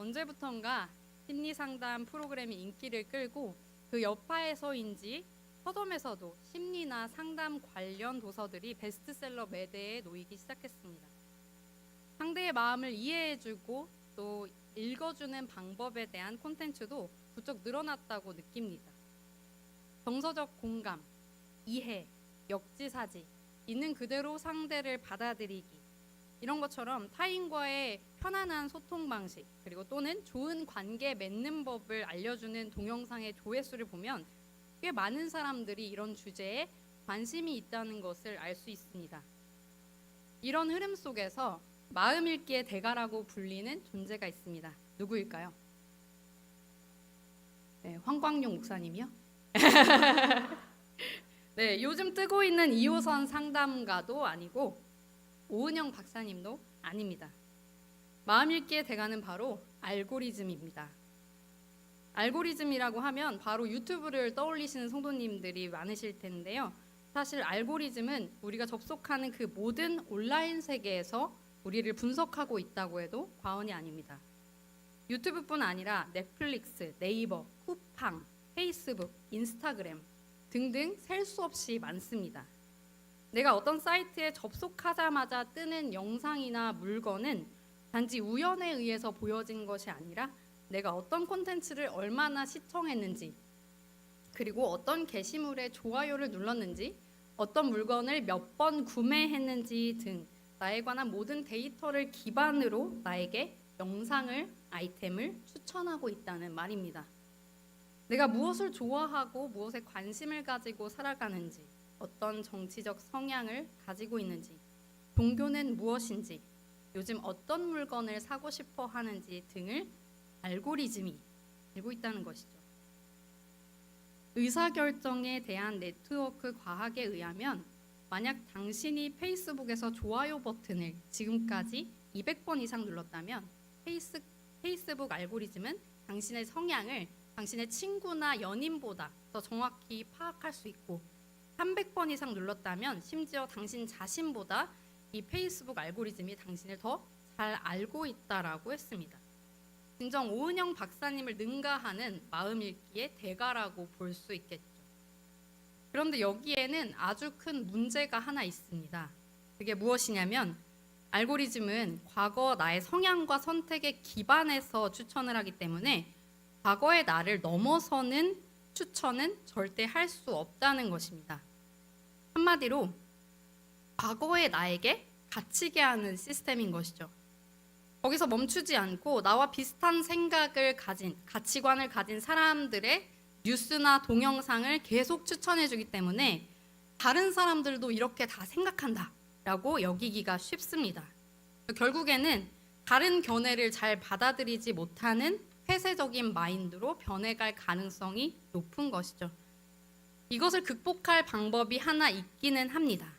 언제부턴가 심리 상담 프로그램이 인기를 끌고 그 여파에서인지 서점에서도 심리나 상담 관련 도서들이 베스트셀러 매대에 놓이기 시작했습니다. 상대의 마음을 이해해주고 또 읽어주는 방법에 대한 콘텐츠도 부쩍 늘어났다고 느낍니다. 정서적 공감, 이해, 역지사지, 있는 그대로 상대를 받아들이기, 이런 것처럼 타인과의 편안한 소통 방식, 그리고 또는 좋은 관계 맺는 법을 알려주는 동영상의 조회수를 보면 꽤 많은 사람들이 이런 주제에 관심이 있다는 것을 알 수 있습니다. 이런 흐름 속에서 마음 읽기의 대가라고 불리는 존재가 있습니다. 누구일까요? 네, 황광용 목사님이요? 네, 요즘 뜨고 있는 2호선 상담가도 아니고 오은영 박사님도 아닙니다. 마음 읽기의 대가는 바로 알고리즘입니다. 알고리즘이라고 하면 바로 유튜브를 떠올리시는 성도님들이 많으실 텐데요. 사실 알고리즘은 우리가 접속하는 그 모든 온라인 세계에서 우리를 분석하고 있다고 해도 과언이 아닙니다. 유튜브뿐 아니라 넷플릭스, 네이버, 쿠팡, 페이스북, 인스타그램 등등 셀 수 없이 많습니다. 내가 어떤 사이트에 접속하자마자 뜨는 영상이나 물건은 단지 우연에 의해서 보여진 것이 아니라 내가 어떤 콘텐츠를 얼마나 시청했는지, 그리고 어떤 게시물에 좋아요를 눌렀는지, 어떤 물건을 몇 번 구매했는지 등 나에 관한 모든 데이터를 기반으로 나에게 영상을, 아이템을 추천하고 있다는 말입니다. 내가 무엇을 좋아하고 무엇에 관심을 가지고 살아가는지, 어떤 정치적 성향을 가지고 있는지, 종교는 무엇인지, 요즘 어떤 물건을 사고 싶어 하는지 등을 알고리즘이 알고 있다는 것이죠. 의사결정에 대한 네트워크 과학에 의하면 만약 당신이 페이스북에서 좋아요 버튼을 지금까지 200번 이상 눌렀다면 페이스북 알고리즘은 당신의 성향을 당신의 친구나 연인보다 더 정확히 파악할 수 있고 300번 이상 눌렀다면 심지어 당신 자신보다 이 페이스북 알고리즘이 당신을 더 잘 알고 있다라고 했습니다. 진정 오은영 박사님을 능가하는 마음 읽기의 대가라고 볼 수 있겠죠. 그런데 여기에는 아주 큰 문제가 하나 있습니다. 그게 무엇이냐면 알고리즘은 과거 나의 성향과 선택에 기반해서 추천을 하기 때문에 과거의 나를 넘어서는 추천은 절대 할 수 없다는 것입니다. 한마디로 과거의 나에게 갇히게 하는 시스템인 것이죠. 거기서 멈추지 않고 나와 비슷한 생각을 가진, 가치관을 가진 사람들의 뉴스나 동영상을 계속 추천해주기 때문에 다른 사람들도 이렇게 다 생각한다 라고 여기기가 쉽습니다. 결국에는 다른 견해를 잘 받아들이지 못하는 폐쇄적인 마인드로 변해갈 가능성이 높은 것이죠. 이것을 극복할 방법이 하나 있기는 합니다.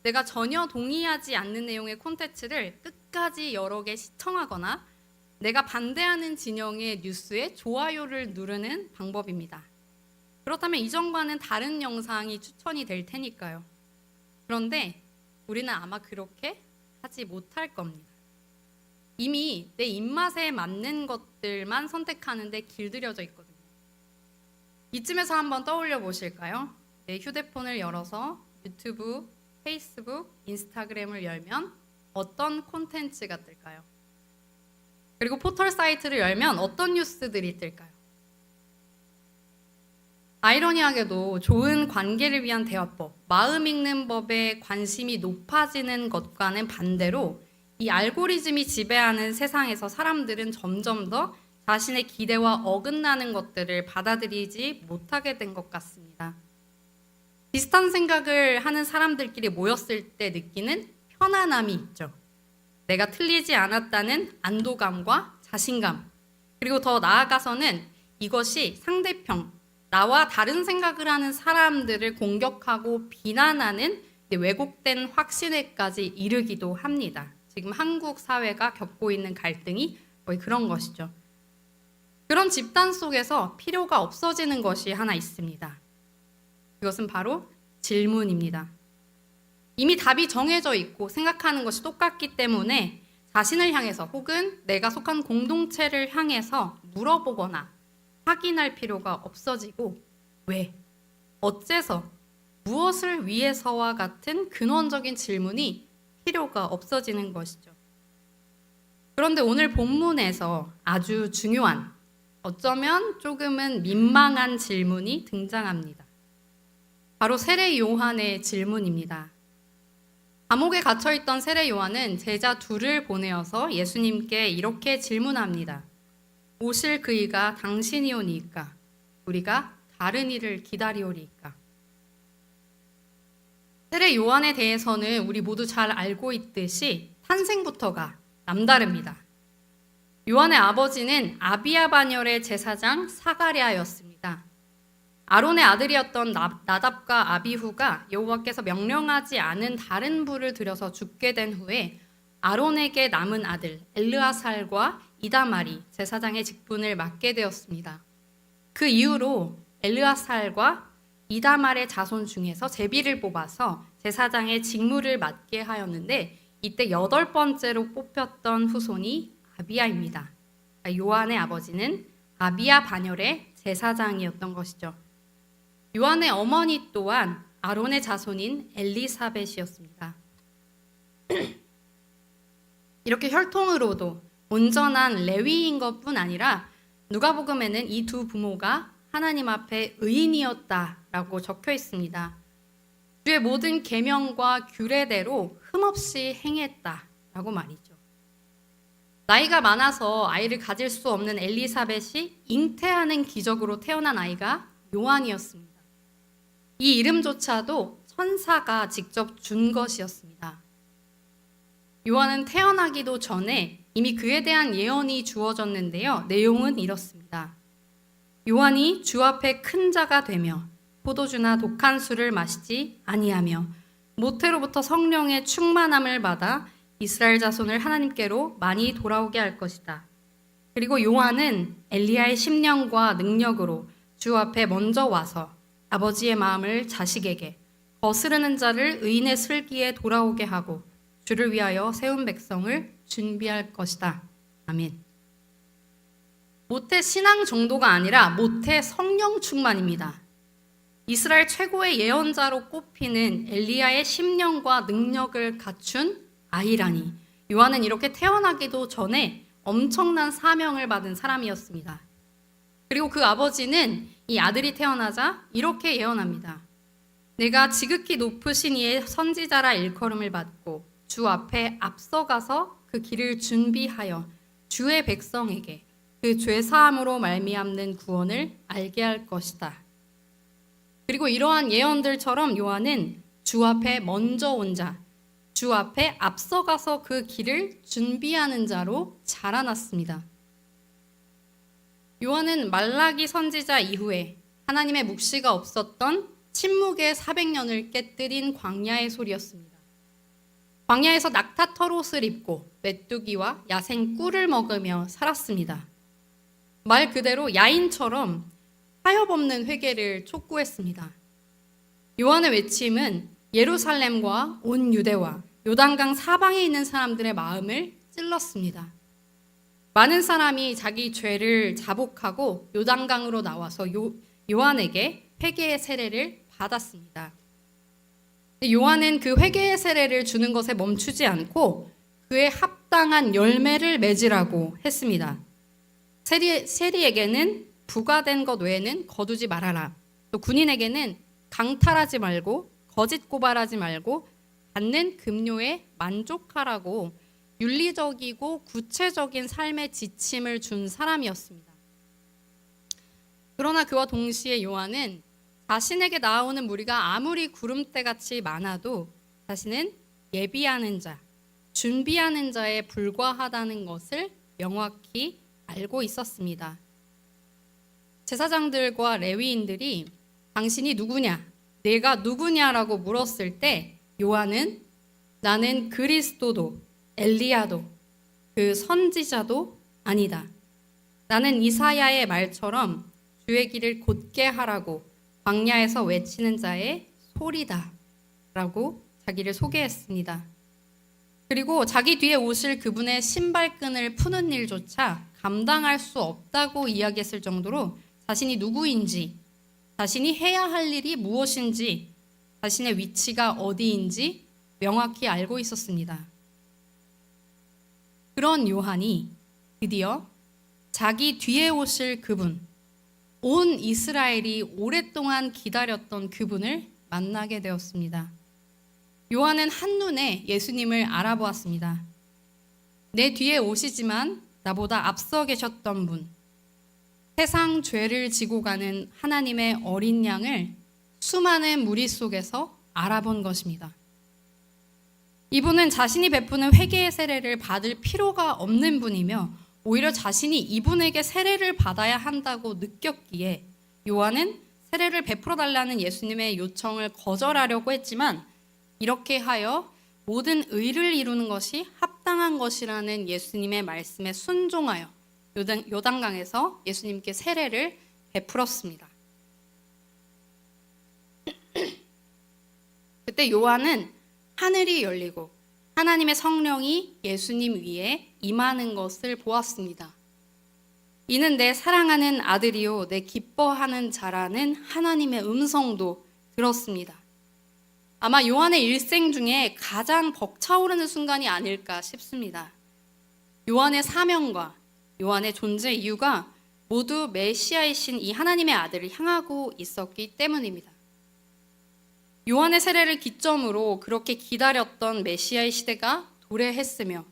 내가 전혀 동의하지 않는 내용의 콘텐츠를 끝까지 여러 개 시청하거나 내가 반대하는 진영의 뉴스에 좋아요를 누르는 방법입니다. 그렇다면 이전과는 다른 영상이 추천이 될 테니까요. 그런데 우리는 아마 그렇게 하지 못할 겁니다. 이미 내 입맛에 맞는 것들만 선택하는 데 길들여져 있거든요. 이쯤에서 한번 떠올려 보실까요? 내 휴대폰을 열어서 유튜브, 페이스북, 인스타그램을 열면 어떤 콘텐츠가 뜰까요? 그리고 포털 사이트를 열면 어떤 뉴스들이 뜰까요? 아이러니하게도 좋은 관계를 위한 대화법, 마음 읽는 법에 관심이 높아지는 것과는 반대로 이 알고리즘이 지배하는 세상에서 사람들은 점점 더 자신의 기대와 어긋나는 것들을 받아들이지 못하게 된 것 같습니다. 비슷한 생각을 하는 사람들끼리 모였을 때 느끼는 편안함이 있죠. 내가 틀리지 않았다는 안도감과 자신감, 그리고 더 나아가서는 이것이 상대편, 나와 다른 생각을 하는 사람들을 공격하고 비난하는 왜곡된 확신에까지 이르기도 합니다. 지금 한국 사회가 겪고 있는 갈등이 거의 그런 것이죠. 그런 집단 속에서 필요가 없어지는 것이 하나 있습니다. 그것은 바로 질문입니다. 이미 답이 정해져 있고 생각하는 것이 똑같기 때문에 자신을 향해서 혹은 내가 속한 공동체를 향해서 물어보거나 확인할 필요가 없어지고 왜, 어째서, 무엇을 위해서와 같은 근원적인 질문이 필요가 없어지는 것이죠. 그런데 오늘 본문에서 아주 중요한, 어쩌면 조금은 민망한 질문이 등장합니다. 바로 세례 요한의 질문입니다. 감옥에 갇혀있던 세례 요한은 제자 둘을 보내어서 예수님께 이렇게 질문합니다. 오실 그이가 당신이오니이까? 우리가 다른 이를 기다리오리이까? 세례 요한에 대해서는 우리 모두 잘 알고 있듯이 탄생부터가 남다릅니다. 요한의 아버지는 아비야 반열의 제사장 사가랴였습니다. 아론의 아들이었던 나답과 아비후가 여호와께서 명령하지 않은 다른 불을 들여서 죽게 된 후에 아론에게 남은 아들 엘르아살과 이다말이 제사장의 직분을 맡게 되었습니다. 그 이후로 엘르아살과 이다말의 자손 중에서 제비를 뽑아서 제사장의 직무를 맡게 하였는데 이때 8번째로 뽑혔던 후손이 아비야입니다. 요한의 아버지는 아비야 반열의 제사장이었던 것이죠. 요한의 어머니 또한 아론의 자손인 엘리사벳이었습니다. 이렇게 혈통으로도 온전한 레위인 것뿐 아니라 누가복음에는 이 두 부모가 하나님 앞에 의인이었다라고 적혀 있습니다. 주의 모든 계명과 규례대로 흠없이 행했다라고 말이죠. 나이가 많아서 아이를 가질 수 없는 엘리사벳이 잉태하는 기적으로 태어난 아이가 요한이었습니다. 이 이름조차도 천사가 직접 준 것이었습니다. 요한은 태어나기도 전에 이미 그에 대한 예언이 주어졌는데요. 내용은 이렇습니다. 요한이 주 앞에 큰 자가 되며 포도주나 독한 술을 마시지 아니하며 모태로부터 성령의 충만함을 받아 이스라엘 자손을 하나님께로 많이 돌아오게 할 것이다. 그리고 요한은 엘리야의 심령과 능력으로 주 앞에 먼저 와서 아버지의 마음을 자식에게, 거스르는 자를 의인의 슬기에 돌아오게 하고 주를 위하여 세운 백성을 준비할 것이다. 아멘. 모태 신앙 정도가 아니라 모태 성령 충만입니다. 이스라엘 최고의 예언자로 꼽히는 엘리야의 심령과 능력을 갖춘 아이라니, 요한은 이렇게 태어나기도 전에 엄청난 사명을 받은 사람이었습니다. 그리고 그 아버지는 이 아들이 태어나자 이렇게 예언합니다. 내가 지극히 높으신 이의 선지자라 일컬음을 받고 주 앞에 앞서가서 그 길을 준비하여 주의 백성에게 그 죄사함으로 말미암는 구원을 알게 할 것이다. 그리고 이러한 예언들처럼 요한은 주 앞에 먼저 온 자, 주 앞에 앞서가서 그 길을 준비하는 자로 자라났습니다. 요한은 말라기 선지자 이후에 하나님의 묵시가 없었던 침묵의 400년을 깨뜨린 광야의 소리였습니다. 광야에서 낙타 털옷을 입고 메뚜기와 야생 꿀을 먹으며 살았습니다. 말 그대로 야인처럼 타협 없는 회개를 촉구했습니다. 요한의 외침은 예루살렘과 온 유대와 요단강 사방에 있는 사람들의 마음을 찔렀습니다. 많은 사람이 자기 죄를 자복하고 요단강으로 나와서 요한에게 회개의 세례를 받았습니다. 요한은 그 회개의 세례를 주는 것에 멈추지 않고 그에 합당한 열매를 맺으라고 했습니다. 세리에게는 부과된 것 외에는 거두지 말아라. 또 군인에게는 강탈하지 말고 거짓 고발하지 말고 받는 급료에 만족하라고 윤리적이고 구체적인 삶의 지침을 준 사람이었습니다. 그러나 그와 동시에 요한은 자신에게 나아오는 무리가 아무리 구름대같이 많아도 자신은 예비하는 자, 준비하는 자에 불과하다는 것을 명확히 알고 있었습니다. 제사장들과 레위인들이 당신이 누구냐, 내가 누구냐라고 물었을 때 요한은 나는 그리스도도 엘리야도 그 선지자도 아니다. 나는 이사야의 말처럼 주의 길을 곧게 하라고 광야에서 외치는 자의 소리다 라고 자기를 소개했습니다. 그리고 자기 뒤에 오실 그분의 신발끈을 푸는 일조차 감당할 수 없다고 이야기했을 정도로 자신이 누구인지, 자신이 해야 할 일이 무엇인지, 자신의 위치가 어디인지 명확히 알고 있었습니다. 그런 요한이 드디어 자기 뒤에 오실 그분, 온 이스라엘이 오랫동안 기다렸던 그분을 만나게 되었습니다. 요한은 한눈에 예수님을 알아보았습니다. 내 뒤에 오시지만 나보다 앞서 계셨던 분, 세상 죄를 지고 가는 하나님의 어린 양을 수많은 무리 속에서 알아본 것입니다. 이분은 자신이 베푸는 회개의 세례를 받을 필요가 없는 분이며 오히려 자신이 이분에게 세례를 받아야 한다고 느꼈기에 요한은 세례를 베풀어 달라는 예수님의 요청을 거절하려고 했지만 이렇게 하여 모든 의를 이루는 것이 합당한 것이라는 예수님의 말씀에 순종하여 요단강에서 예수님께 세례를 베풀었습니다. 그때 요한은 하늘이 열리고 하나님의 성령이 예수님 위에 임하는 것을 보았습니다. 이는 내 사랑하는 아들이요 내 기뻐하는 자라는 하나님의 음성도 들었습니다. 아마 요한의 일생 중에 가장 벅차오르는 순간이 아닐까 싶습니다. 요한의 사명과 요한의 존재 이유가 모두 메시아이신 이 하나님의 아들을 향하고 있었기 때문입니다. 요한의 세례를 기점으로 그렇게 기다렸던 메시아의 시대가 도래했으며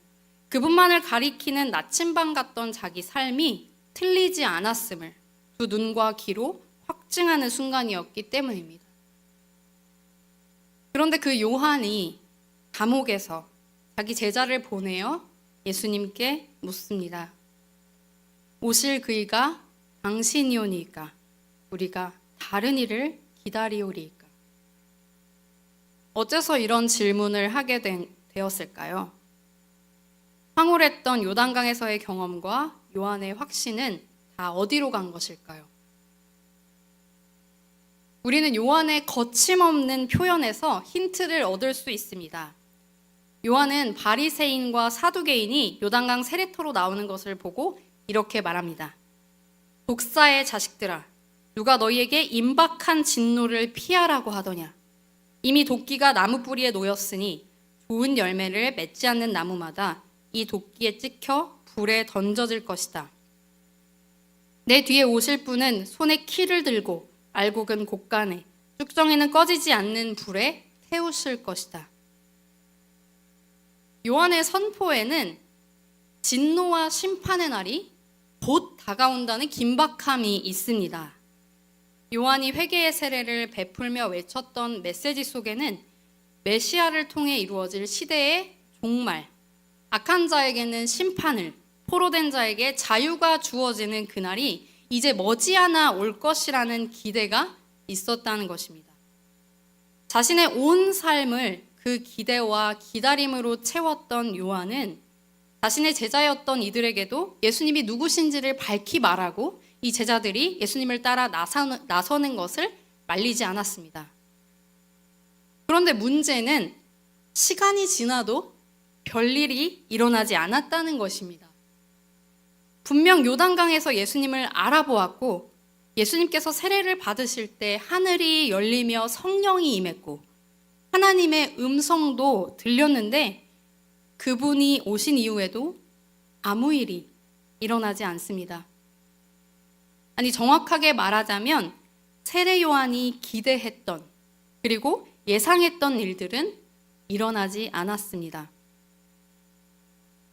그분만을 가리키는 나침반 같던 자기 삶이 틀리지 않았음을 두 눈과 귀로 확증하는 순간이었기 때문입니다. 그런데 그 요한이 감옥에서 자기 제자를 보내어 예수님께 묻습니다. 오실 그이가 당신이오니까 우리가 다른 이를 기다리오리이까. 어째서 이런 질문을 하게 되었을까요? 황홀했던 요단강에서의 경험과 요한의 확신은 다 어디로 간 것일까요? 우리는 요한의 거침없는 표현에서 힌트를 얻을 수 있습니다. 요한은 바리새인과 사두개인이 요단강 세례터로 나오는 것을 보고 이렇게 말합니다. 독사의 자식들아, 누가 너희에게 임박한 진노를 피하라고 하더냐? 이미 도끼가 나무 뿌리에 놓였으니 좋은 열매를 맺지 않는 나무마다 이 도끼에 찍혀 불에 던져질 것이다. 내 뒤에 오실 분은 손에 키를 들고 알곡은 곡간에 쭉정이는 꺼지지 않는 불에 태우실 것이다. 요한의 선포에는 진노와 심판의 날이 곧 다가온다는 긴박함이 있습니다. 요한이 회개의 세례를 베풀며 외쳤던 메시지 속에는 메시아를 통해 이루어질 시대의 종말, 악한 자에게는 심판을, 포로된 자에게 자유가 주어지는 그날이 이제 머지않아 올 것이라는 기대가 있었다는 것입니다. 자신의 온 삶을 그 기대와 기다림으로 채웠던 요한은 자신의 제자였던 이들에게도 예수님이 누구신지를 밝히 말하고 이 제자들이 예수님을 따라 나서는 것을 말리지 않았습니다. 그런데 문제는 시간이 지나도 별일이 일어나지 않았다는 것입니다. 분명 요단강에서 예수님을 알아보았고 예수님께서 세례를 받으실 때 하늘이 열리며 성령이 임했고 하나님의 음성도 들렸는데 그분이 오신 이후에도 아무 일이 일어나지 않습니다. 아니 정확하게 말하자면 세례 요한이 기대했던 그리고 예상했던 일들은 일어나지 않았습니다.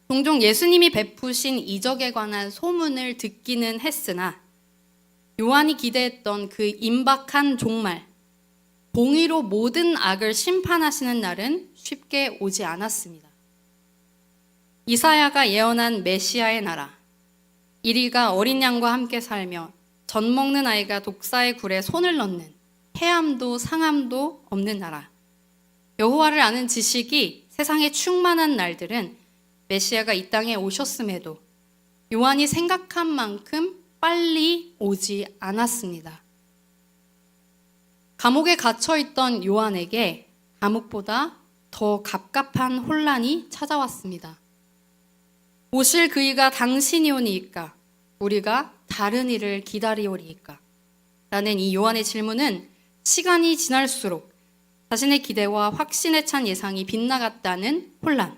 종종 예수님이 베푸신 이적에 관한 소문을 듣기는 했으나 요한이 기대했던 그 임박한 종말, 공의로 모든 악을 심판하시는 날은 쉽게 오지 않았습니다. 이사야가 예언한 메시아의 나라, 이리가 어린 양과 함께 살며 젖 먹는 아이가 독사의 굴에 손을 넣는 해함도 상함도 없는 나라. 여호와를 아는 지식이 세상에 충만한 날들은 메시아가 이 땅에 오셨음에도 요한이 생각한 만큼 빨리 오지 않았습니다. 감옥에 갇혀있던 요한에게 감옥보다 더 갑갑한 혼란이 찾아왔습니다. 오실 그이가 당신이 오니이까 우리가 다른 이를 기다리오리이까? 라는 이 요한의 질문은 시간이 지날수록 자신의 기대와 확신에 찬 예상이 빗나갔다는 혼란,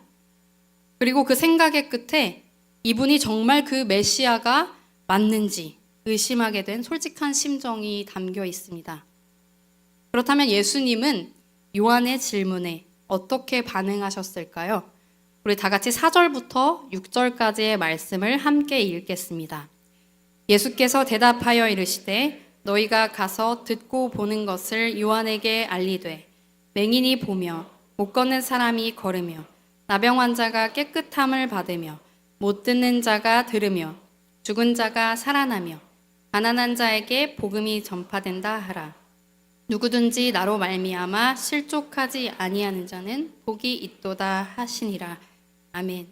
그리고 그 생각의 끝에 이분이 정말 그 메시아가 맞는지 의심하게 된 솔직한 심정이 담겨 있습니다. 그렇다면 예수님은 요한의 질문에 어떻게 반응하셨을까요? 우리 다 같이 4절부터 6절까지의 말씀을 함께 읽겠습니다. 예수께서 대답하여 이르시되 너희가 가서 듣고 보는 것을 요한에게 알리되 맹인이 보며 못 걷는 사람이 걸으며 나병 환자가 깨끗함을 받으며 못 듣는 자가 들으며 죽은 자가 살아나며 가난한 자에게 복음이 전파된다 하라. 누구든지 나로 말미암아 실족하지 아니하는 자는 복이 있도다 하시니라. 아멘.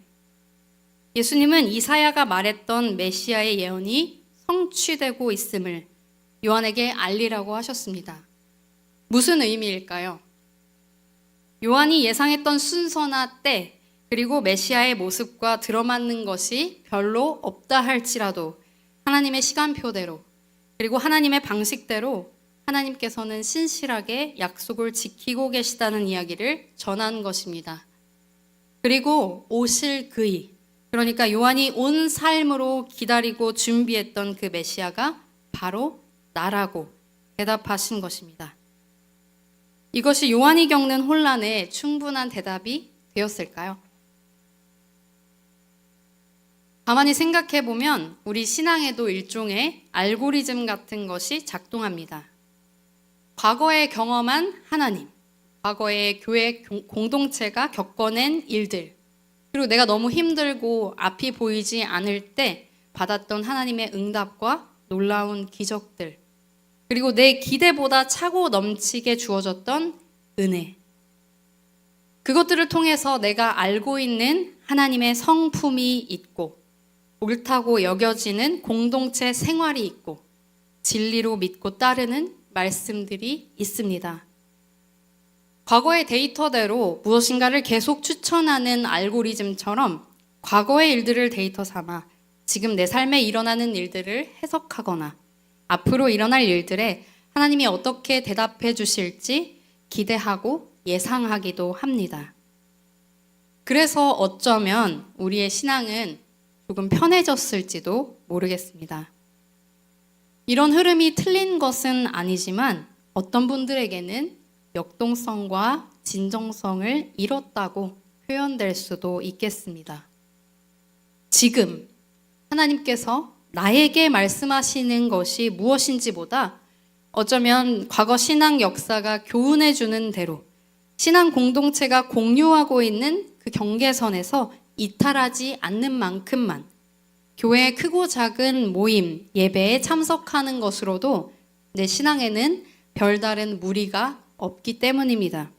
예수님은 이사야가 말했던 메시아의 예언이 성취되고 있음을 요한에게 알리라고 하셨습니다. 무슨 의미일까요? 요한이 예상했던 순서나 때, 그리고 메시아의 모습과 들어맞는 것이 별로 없다 할지라도 하나님의 시간표대로, 그리고 하나님의 방식대로 하나님께서는 신실하게 약속을 지키고 계시다는 이야기를 전한 것입니다. 그리고 오실 그이, 그러니까 요한이 온 삶으로 기다리고 준비했던 그 메시아가 바로 나라고 대답하신 것입니다. 이것이 요한이 겪는 혼란에 충분한 대답이 되었을까요? 가만히 생각해 보면 우리 신앙에도 일종의 알고리즘 같은 것이 작동합니다. 과거에 경험한 하나님, 과거의 교회 공동체가 겪어낸 일들, 그리고 내가 너무 힘들고 앞이 보이지 않을 때 받았던 하나님의 응답과 놀라운 기적들, 그리고 내 기대보다 차고 넘치게 주어졌던 은혜, 그것들을 통해서 내가 알고 있는 하나님의 성품이 있고 옳다고 여겨지는 공동체 생활이 있고 진리로 믿고 따르는 말씀들이 있습니다. 과거의 데이터대로 무엇인가를 계속 추천하는 알고리즘처럼 과거의 일들을 데이터 삼아 지금 내 삶에 일어나는 일들을 해석하거나 앞으로 일어날 일들에 하나님이 어떻게 대답해 주실지 기대하고 예상하기도 합니다. 그래서 어쩌면 우리의 신앙은 조금 편해졌을지도 모르겠습니다. 이런 흐름이 틀린 것은 아니지만 어떤 분들에게는 역동성과 진정성을 잃었다고 표현될 수도 있겠습니다. 지금 하나님께서 나에게 말씀하시는 것이 무엇인지보다 어쩌면 과거 신앙 역사가 교훈해 주는 대로 신앙 공동체가 공유하고 있는 그 경계선에서 이탈하지 않는 만큼만 교회의 크고 작은 모임, 예배에 참석하는 것으로도 내 신앙에는 별다른 무리가 없기 때문입니다.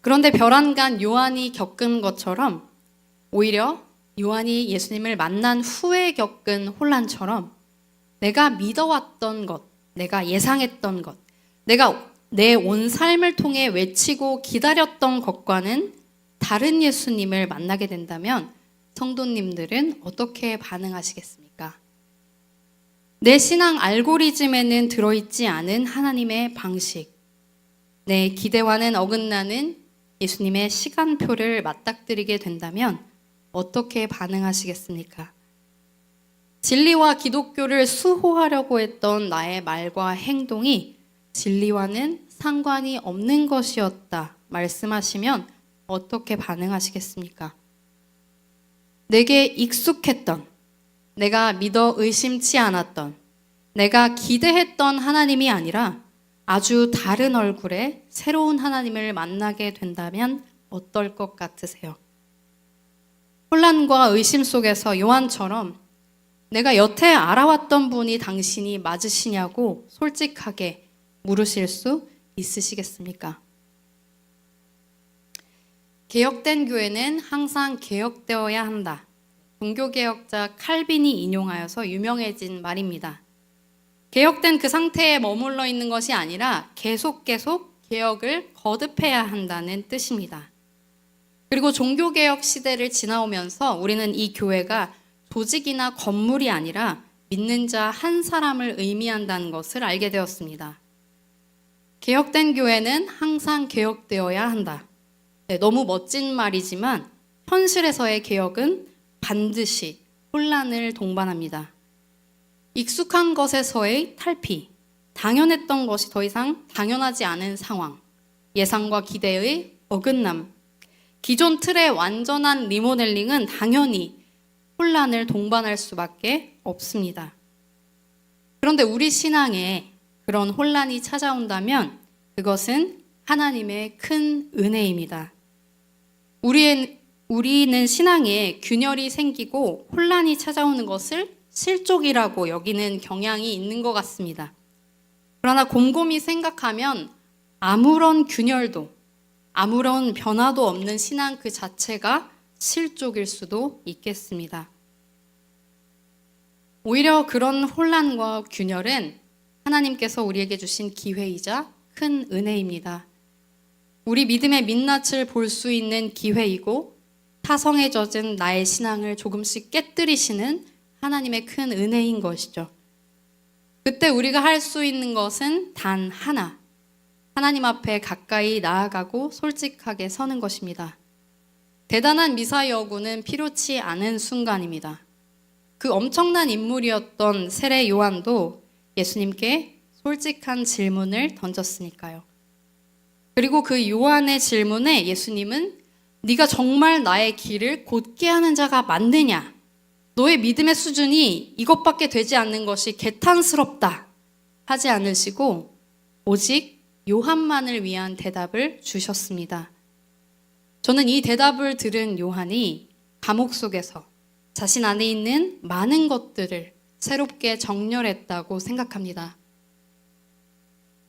그런데 별안간 요한이 겪은 것처럼 오히려 요한이 예수님을 만난 후에 겪은 혼란처럼 내가 믿어왔던 것, 내가 예상했던 것, 내가 내 온 삶을 통해 외치고 기다렸던 것과는 다른 예수님을 만나게 된다면 성도님들은 어떻게 반응하시겠습니까? 내 신앙 알고리즘에는 들어있지 않은 하나님의 방식, 내 기대와는 어긋나는 예수님의 시간표를 맞닥뜨리게 된다면 어떻게 반응하시겠습니까? 진리와 기독교를 수호하려고 했던 나의 말과 행동이 진리와는 상관이 없는 것이었다 말씀하시면 어떻게 반응하시겠습니까? 내게 익숙했던, 내가 믿어 의심치 않았던, 내가 기대했던 하나님이 아니라 아주 다른 얼굴의 새로운 하나님을 만나게 된다면 어떨 것 같으세요? 혼란과 의심 속에서 요한처럼 내가 여태 알아왔던 분이 당신이 맞으시냐고 솔직하게 물으실 수 있으시겠습니까? 개혁된 교회는 항상 개혁되어야 한다. 종교개혁자 칼빈이 인용하여서 유명해진 말입니다. 개혁된 그 상태에 머물러 있는 것이 아니라 계속 개혁을 거듭해야 한다는 뜻입니다. 그리고 종교개혁 시대를 지나오면서 우리는 이 교회가 조직이나 건물이 아니라 믿는 자 한 사람을 의미한다는 것을 알게 되었습니다. 개혁된 교회는 항상 개혁되어야 한다. 네, 너무 멋진 말이지만 현실에서의 개혁은 반드시 혼란을 동반합니다. 익숙한 것에서의 탈피, 당연했던 것이 더 이상 당연하지 않은 상황, 예상과 기대의 어긋남, 기존 틀의 완전한 리모델링은 당연히 혼란을 동반할 수밖에 없습니다. 그런데 우리 신앙에 그런 혼란이 찾아온다면 그것은 하나님의 큰 은혜입니다. 우리는 신앙에 균열이 생기고 혼란이 찾아오는 것을 실족이라고 여기는 경향이 있는 것 같습니다. 그러나 곰곰이 생각하면 아무런 균열도 아무런 변화도 없는 신앙 그 자체가 실족일 수도 있겠습니다. 오히려 그런 혼란과 균열은 하나님께서 우리에게 주신 기회이자 큰 은혜입니다. 우리 믿음의 민낯을 볼 수 있는 기회이고 타성에 젖은 나의 신앙을 조금씩 깨뜨리시는 하나님의 큰 은혜인 것이죠. 그때 우리가 할 수 있는 것은 단 하나, 하나님 앞에 가까이 나아가고 솔직하게 서는 것입니다. 대단한 미사 여구는 필요치 않은 순간입니다. 그 엄청난 인물이었던 세례 요한도 예수님께 솔직한 질문을 던졌으니까요. 그리고 그 요한의 질문에 예수님은 네가 정말 나의 길을 곧게 하는 자가 맞느냐? 너의 믿음의 수준이 이것밖에 되지 않는 것이 개탄스럽다 하지 않으시고 오직 요한만을 위한 대답을 주셨습니다. 저는 이 대답을 들은 요한이 감옥 속에서 자신 안에 있는 많은 것들을 새롭게 정렬했다고 생각합니다.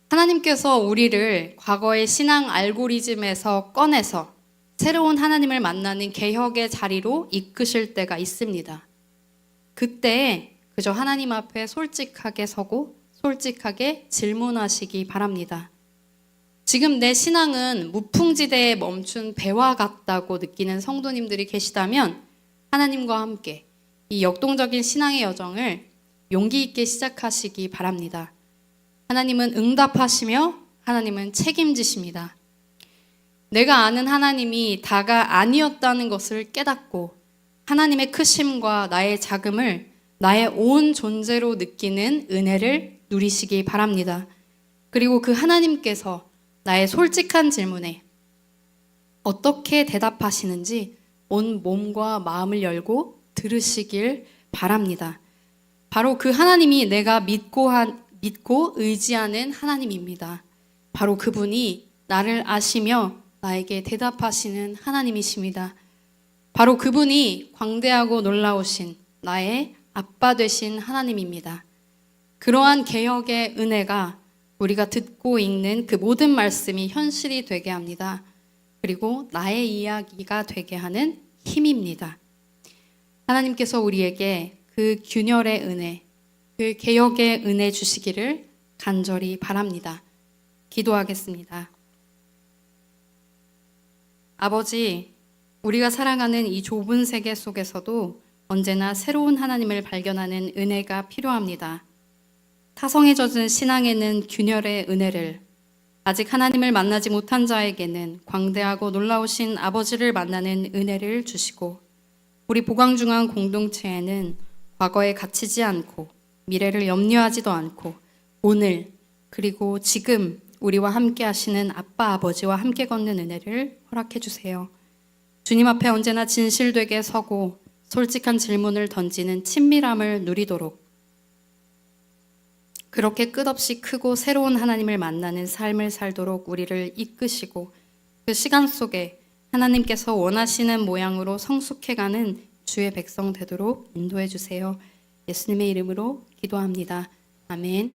하나님께서 우리를 과거의 신앙 알고리즘에서 꺼내서 새로운 하나님을 만나는 개혁의 자리로 이끄실 때가 있습니다. 그때 그저 하나님 앞에 솔직하게 서고 솔직하게 질문하시기 바랍니다. 지금 내 신앙은 무풍지대에 멈춘 배와 같다고 느끼는 성도님들이 계시다면 하나님과 함께 이 역동적인 신앙의 여정을 용기 있게 시작하시기 바랍니다. 하나님은 응답하시며 하나님은 책임지십니다. 내가 아는 하나님이 다가 아니었다는 것을 깨닫고 하나님의 크심과 나의 작음을 나의 온 존재로 느끼는 은혜를 누리시기 바랍니다. 그리고 그 하나님께서 나의 솔직한 질문에 어떻게 대답하시는지 온 몸과 마음을 열고 들으시길 바랍니다. 바로 그 하나님이 내가 믿고 의지하는 하나님입니다. 바로 그분이 나를 아시며 나에게 대답하시는 하나님이십니다. 바로 그분이 광대하고 놀라우신 나의 아빠 되신 하나님입니다. 그러한 개혁의 은혜가 우리가 듣고 읽는 그 모든 말씀이 현실이 되게 합니다. 그리고 나의 이야기가 되게 하는 힘입니다. 하나님께서 우리에게 그 균열의 은혜, 그 개혁의 은혜 주시기를 간절히 바랍니다. 기도하겠습니다. 아버지, 우리가 살아가는 이 좁은 세계 속에서도 언제나 새로운 하나님을 발견하는 은혜가 필요합니다. 타성에 젖은 신앙에는 균열의 은혜를, 아직 하나님을 만나지 못한 자에게는 광대하고 놀라우신 아버지를 만나는 은혜를 주시고, 우리 보광중앙 공동체에는 과거에 갇히지 않고 미래를 염려하지도 않고 오늘 그리고 지금 우리와 함께 하시는 아빠 아버지와 함께 걷는 은혜를 허락해 주세요. 주님 앞에 언제나 진실되게 서고 솔직한 질문을 던지는 친밀함을 누리도록, 그렇게 끝없이 크고 새로운 하나님을 만나는 삶을 살도록 우리를 이끄시고 그 시간 속에 하나님께서 원하시는 모양으로 성숙해가는 주의 백성 되도록 인도해 주세요. 예수님의 이름으로 기도합니다. 아멘.